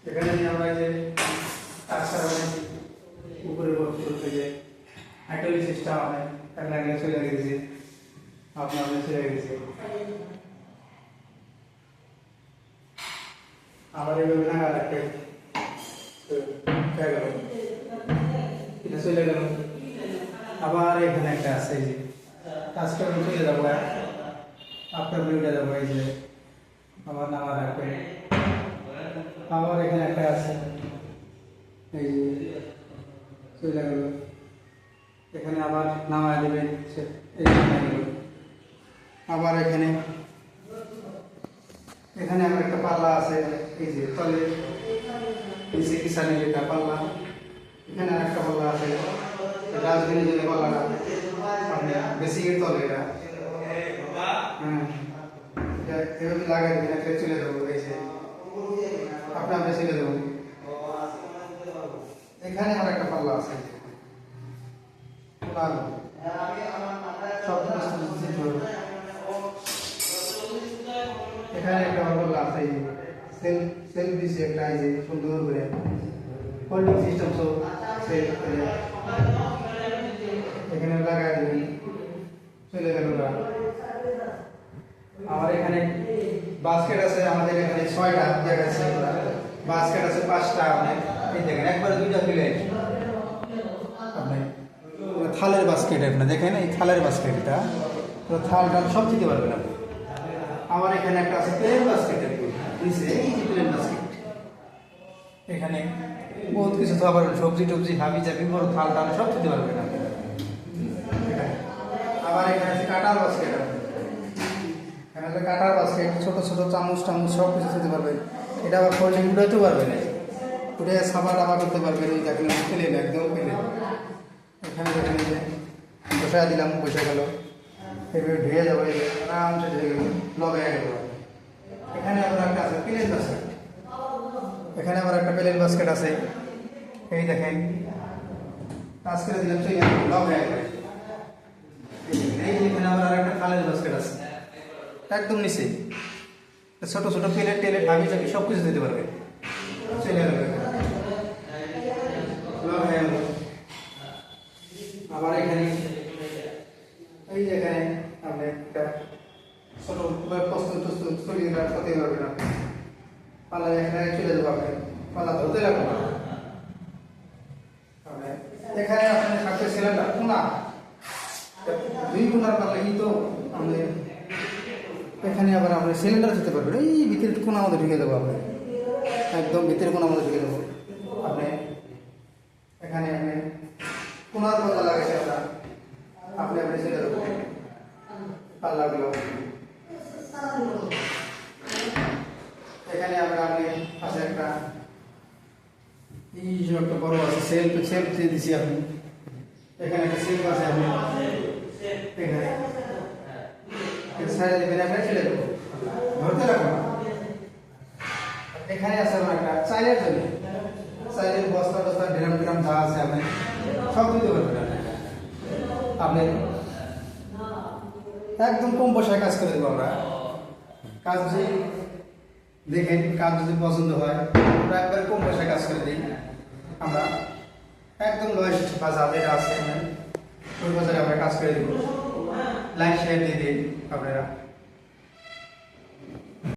এখানে নিয়ে আমরা যে তাছাড়া উপরে ভর্তি করতে যে হাইড্রোলিক সিস্টেম আছে এখানে চলে গেছে আপনার চলে গেছে আবার এইভাবে না রাখতে এটা চলে গেল আবার এখানে একটা আছে এই যে কাজটা চলে যাবো আপনার উঠে যাবো এই যে আবার নামা রাখবে আবার এখানে একটা আছে এই যে চলে গেল এখানে আবার নামায় দেবেন আবার এখানে এখানে আমার একটা পাল্লা আছে এই যে তলে নিচে কিষানের একটা পাল্লা এখানে আর একটা পাল্লা আছে ডাস্টবিনের যে পাল্লাটা আপনি বেসিকের তলে এটা হ্যাঁ এভাবে লাগাই দেবেন একটা চলে যাবো এই যে আপনি চলে যাবো এখানে আমার একটা পাল্লা আছে এখানে একটা পাল্লা আছে সেলফ দিচ্ছে একটা এই যে সুন্দর করে হোল্ডিং সিস্টেম সব এখানে লাগাই দেবেন চলে গেল আমার এখানে বাস্কেট আছে আমাদের এখানে 6টা জায়গা আছে বাস্কেট আছে 5টা আপনি এই দেখেন একবারে 2টা ফিলে আপনি থালের বাস্কেট আপনি দেখেন এই থালের বাস্কেটটা থাল ডাল সব দিতে পারবেন আপনি আমার এখানে একটা আছে প্লেন বাস্কেট নিচে এই যে প্লেন বাস্কেট এখানে বহুত কিছু তো আবার সবজি টবজি হাবি চাবি বড় থাল ডাল সব দিতে পারবেন আপনি আবার এখানে আছে কাটার বাস্কেট এখানে কাটার বাস্কেট ছোট ছোট চামচ টামচ সব কিছু দিতে পারবেন এটা আবার ফোল্ডিং উঠাইতে পারবেন উঠে সাবা টাবা করতে পারবেন ওই দেখেন প্লেন একদম প্লেন এখানে দেখেন যে বসা দিলাম বসে গেল এভাবে ধুয়ে যাবো আরামসে ধুয়ে গেল লগে গেল এখানে আবার একটা আছে প্লেন বাস্কেট এখানে আবার একটা প্লেন বাস্কেট আছে এই দেখেন কাজ করে দিলাম সেই লগ হয়ে গেল এই এখানে আবার একটা থালের বাস্কেট আছে একদম নিচে ছোট ছোট প্লেট টেলেট হাবি চাবি সব কিছু দিতে পারবে চলে গেল লগ হয়ে গেল আবার এখানে এই যে এখানে আপনি একটা ছোট প্রস্তুত প্রস্তুত সরিয়ে রাখতে পারবেন আপনি পাল্লা এখানে চলে যাবো আপনি পাল্লা ধরতে লাগবে এখানে আপনি থাকবে সিলিন্ডার কোনা 2 কোনার পাল্লা কিন্তু আমাদের এখানে আবার আপনি সিলিন্ডার দিতে পারবেন এই ভিতরে কোনা মধ্যে ঢুকে দেবো আপনি একদম ভিতরে কোনা মধ্যে ঢুকে দেবো আপনি এখানে আপনি কোনার পাল্লা লাগাইছে আপনার আপনি আপনি ছেড়ে দেবো পাল্লাগুলো এখানে আমরা আপনি পাশে একটা এই যে একটা বড় আছে সেলফ দিয়ে দিছি আপনি এখানে একটা সেলফ আছে আপনি এখানে সাইডে দিবেন আপনি ছেড়ে দেবো ধরতে রাখবো এখানে আছে আমার একটা চাইলের জন্য চাইলের বস্তা টস্তা ড্রাম ড্রাম যা আছে আপনি সব দিতে পারবেন আপনি একদম কম পয়সায় কাজ করে দেবো আমরা কাজ যদি দেখেন কাজ যদি পছন্দ হয় আমরা একবার কম পয়সায় কাজ করে দিই আমরা একদম লোয়েস্ট বাজার যেটা আছে ওই বাজারে আমরা কাজ করে দিব লাইন শেয়ার দিয়ে দিই আপনারা